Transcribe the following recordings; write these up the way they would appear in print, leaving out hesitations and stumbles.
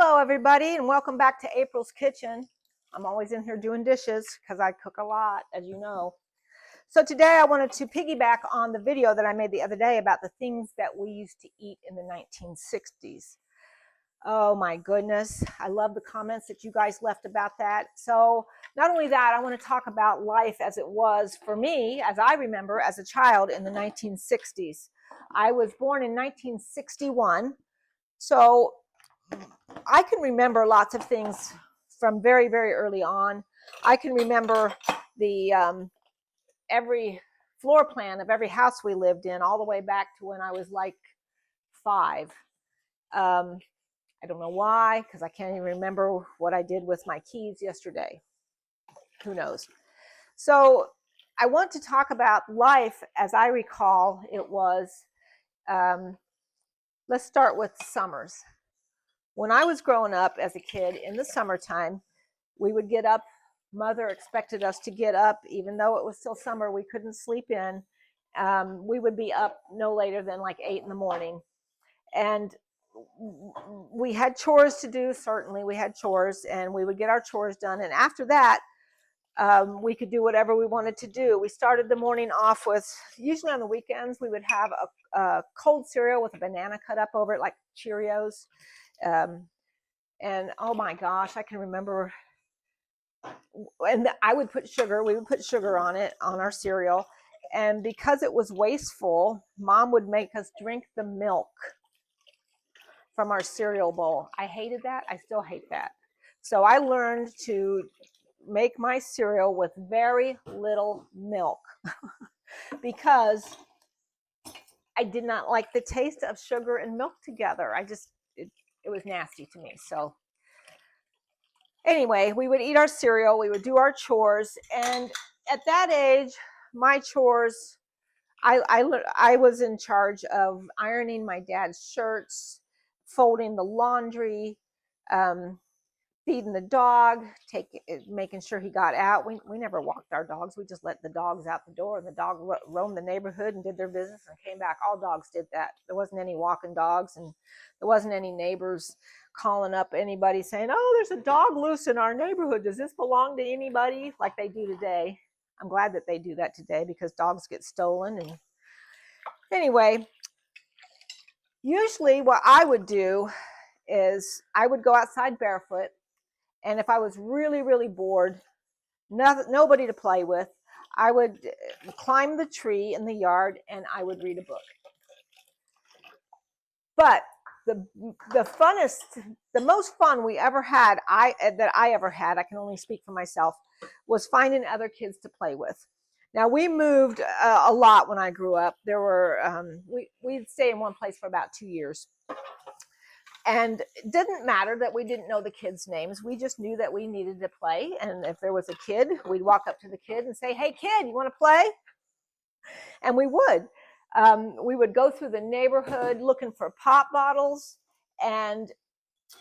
Hello everybody, and welcome back to April's Kitchen. I'm always in here doing dishes because I cook a lot, as you know. So today I wanted to piggyback on the video that I made the other day about the things that we used to eat in the 1960s. Oh my goodness, I love the comments that you guys left about that. So not only that, I want to talk about life as it was for me, as I remember as a child in the 1960s. I was born in 1961, so I can remember lots of things from very, very early on. I can remember the every floor plan of every house we lived in all the way back to when I was like 5. I don't know why, because I can't even remember what I did with my keys yesterday. Who knows? So I want to talk about life as I recall it was. Let's start with summers. When I was growing up as a kid in the summertime, we would get up. Mother expected us to get up, even though it was still summer, we couldn't sleep in. We would be up no later than like 8 in the morning. And we had chores to do, certainly we had chores, and we would get our chores done. And after that, we could do whatever we wanted to do. We started the morning off with, usually on the weekends, we would have a cold cereal with a banana cut up over it, like Cheerios. And oh my gosh, I can remember, and we would put sugar on it, on our cereal. And because it was wasteful, Mom would make us drink the milk from our cereal bowl. I hated that. I still hate that. So I learned to make my cereal with very little milk because I did not like the taste of sugar and milk together. It was nasty to me. So anyway, we would eat our cereal, we would do our chores, and at that age, my chores, I was in charge of ironing my dad's shirts, folding the laundry, feeding the dog, making sure he got out. We never walked our dogs. We just let the dogs out the door, and the dog roamed the neighborhood and did their business and came back. All dogs did that. There wasn't any walking dogs, and there wasn't any neighbors calling up anybody saying, oh, there's a dog loose in our neighborhood. Does this belong to anybody? Like they do today. I'm glad that they do that today because dogs get stolen. And anyway, usually what I would do is I would go outside barefoot. And if I was really, really bored, nobody to play with, I would climb the tree in the yard and I would read a book. But the most fun we ever had, that I ever had, I can only speak for myself, was finding other kids to play with. Now we moved a lot when I grew up. There were we'd stay in one place for about 2 years. And it didn't matter that we didn't know the kids' names. We just knew that we needed to play. And if there was a kid, we'd walk up to the kid and say, hey, kid, you want to play? And we would. We would go through the neighborhood looking for pop bottles. And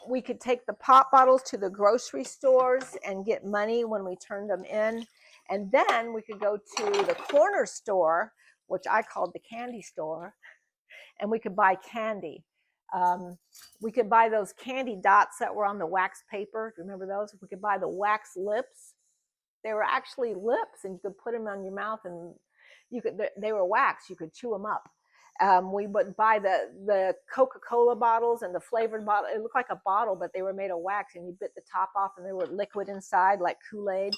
we could take the pop bottles to the grocery stores and get money when we turned them in. And then we could go to the corner store, which I called the candy store, and we could buy candy. We could buy those candy dots that were on the wax paper. Do you remember those? We could buy the wax lips. They were actually lips, and you could put them on your mouth, and they were wax. You could chew them up. We would buy the Coca-Cola bottles and the flavored bottle. It looked like a bottle, but they were made of wax, and you bit the top off, and there were liquid inside, like Kool-Aid.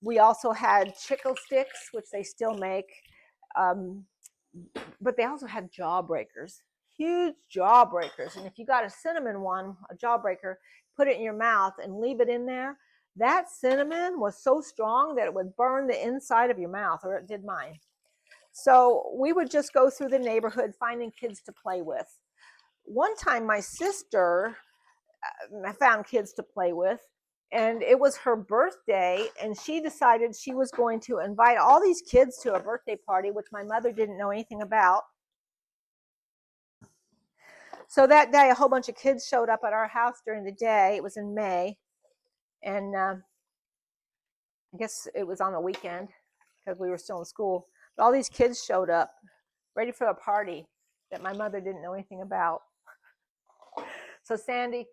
We also had Chickle Sticks, which they still make, but they also had jawbreakers. Huge jawbreakers. And if you got a cinnamon one, a jawbreaker, put it in your mouth and leave it in there, that cinnamon was so strong that it would burn the inside of your mouth, or it did mine. So we would just go through the neighborhood finding kids to play with. One time my sister found kids to play with, and it was her birthday, and she decided she was going to invite all these kids to a birthday party, which my mother didn't know anything about. So that day, a whole bunch of kids showed up at our house during the day. It was in May, and I guess it was on the weekend because we were still in school. But all these kids showed up, ready for a party that my mother didn't know anything about. So Sandy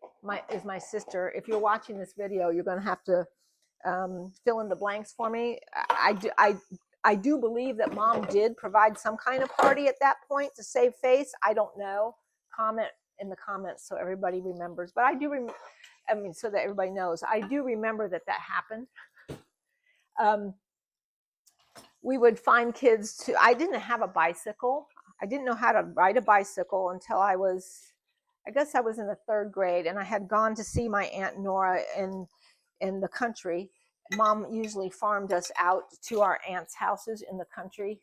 is my sister. If you're watching this video, you're going to have to fill in the blanks for me. I do believe that Mom did provide some kind of party at that point to save face. I don't know. Comment in the comments so everybody remembers. But I do, so that everybody knows. I do remember that happened. We would find kids to. I didn't have a bicycle. I didn't know how to ride a bicycle until I guess I was in the 3rd grade, and I had gone to see my Aunt Nora in the country. Mom usually farmed us out to our aunts' houses in the country,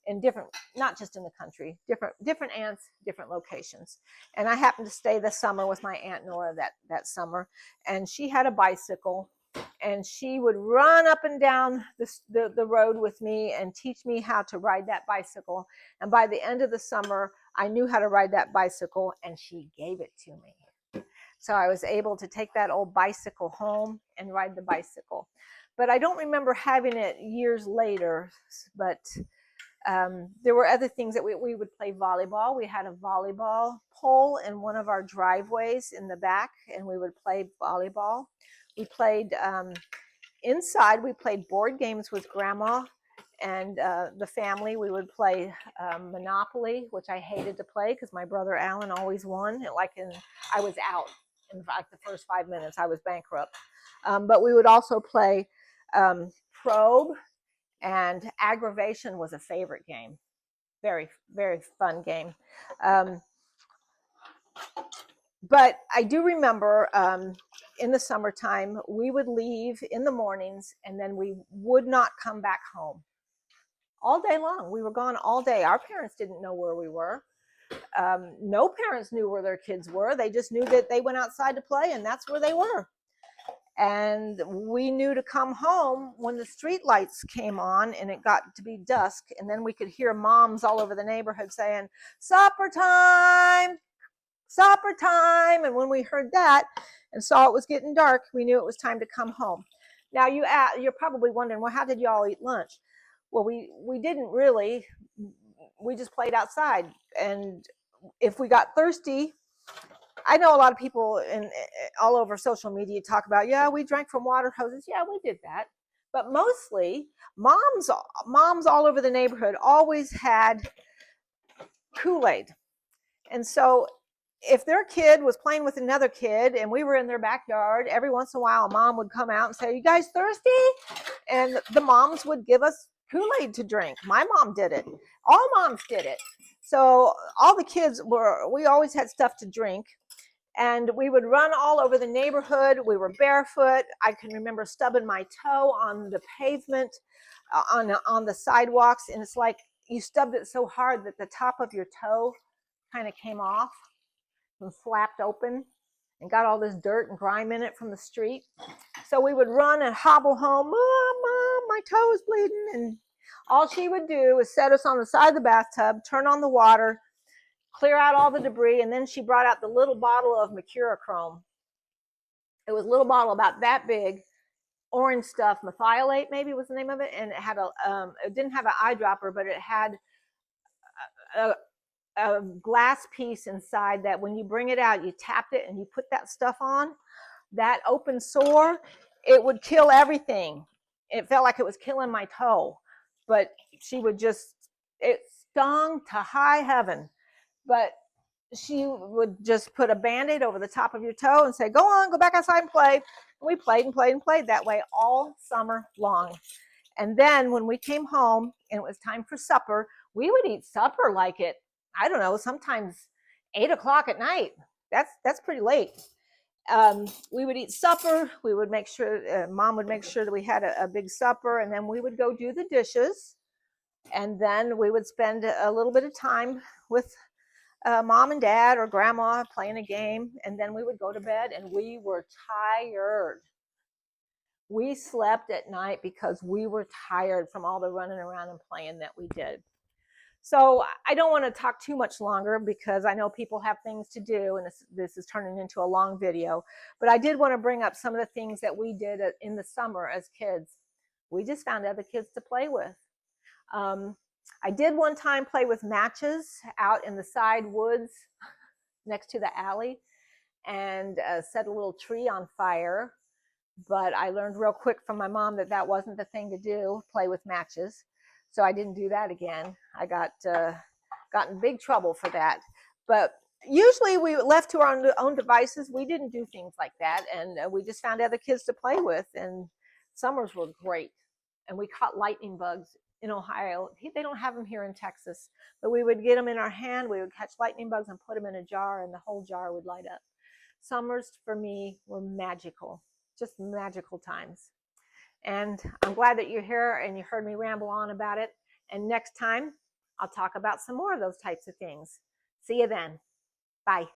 in different, not just in the country, different aunts, different locations. And I happened to stay the summer with my Aunt Nora that summer, and she had a bicycle, and she would run up and down the road with me and teach me how to ride that bicycle. And by the end of the summer, I knew how to ride that bicycle, and she gave it to me. So I was able to take that old bicycle home and ride the bicycle. But I don't remember having it years later. But there were other things that we would play volleyball. We had a volleyball pole in one of our driveways in the back, and we would play volleyball. We played inside. We played board games with Grandma and the family. We would play Monopoly, which I hated to play because my brother Alan always won. I was out in like the first 5 minutes. I was bankrupt. But we would also play Probe, and Aggravation was a favorite game. Very, very fun game. But I do remember in the summertime, we would leave in the mornings, and then we would not come back home. All day long. We were gone all day. Our parents didn't know where we were. No parents knew where their kids were. They just knew that they went outside to play, and that's where they were. And we knew to come home when the street lights came on and it got to be dusk, and then we could hear moms all over the neighborhood saying, "Supper time, supper time." And when we heard that and saw it was getting dark, we knew it was time to come home. Now you're probably wondering, well, how did you all eat lunch? Well, we didn't really. We just played outside, and if we got thirsty, I know a lot of people all over social media talk about, yeah, we drank from water hoses. Yeah, we did that. But mostly, moms all over the neighborhood always had Kool-Aid. And so if their kid was playing with another kid and we were in their backyard, every once in a while, Mom would come out and say, "You guys thirsty?" And the moms would give us Kool-Aid to drink. My mom did it. All moms did it. So all the kids we always had stuff to drink. And we would run all over the neighborhood. We were barefoot. I can remember stubbing my toe on the pavement, on the sidewalks. And it's like you stubbed it so hard that the top of your toe kind of came off and flapped open and got all this dirt and grime in it from the street. So we would run and hobble home. "Mom, my toe is bleeding." And all she would do is set us on the side of the bathtub, turn on the water, clear out all the debris, and then she brought out the little bottle of mercurochrome. It was a little bottle about that big, orange stuff, methylate maybe was the name of it, and it had it didn't have an eyedropper, but it had a glass piece inside that when you bring it out, you tapped it and you put that stuff on, that open sore, it would kill everything. It felt like it was killing my toe, but she would it stung to high heaven. But she would just put a Band-Aid over the top of your toe and say, "Go on, go back outside and play." And we played and played and played that way all summer long. And then when we came home and it was time for supper, we would eat supper like I don't know, sometimes 8 o'clock at night. That's pretty late. We would eat supper. We would make sure, Mom would make sure that we had a big supper, and then we would go do the dishes. And then we would spend a little bit of time with Mom and Dad or Grandma playing a game, and then we would go to bed, and we were tired. We slept at night because we were tired from all the running around and playing that we did. So I don't want to talk too much longer because I know people have things to do, and this is turning into a long video. But I did want to bring up some of the things that we did in the summer as kids. We just found other kids to play with. I did one time play with matches out in the side woods next to the alley. and set a little tree on fire. But I learned real quick from my mom that that wasn't the thing to do, play with matches. So I didn't do that again. I got in big trouble for that. But usually we left to our own devices. We didn't do things like that. And we just found other kids to play with. And summers were great. And we caught lightning bugs in Ohio. They don't have them here in Texas. But we would get them in our hand. We would catch lightning bugs and put them in a jar, and the whole jar would light up. Summers for me were magical, just magical times. And I'm glad that you're here and you heard me ramble on about it. And next time, I'll talk about some more of those types of things. See you then. Bye.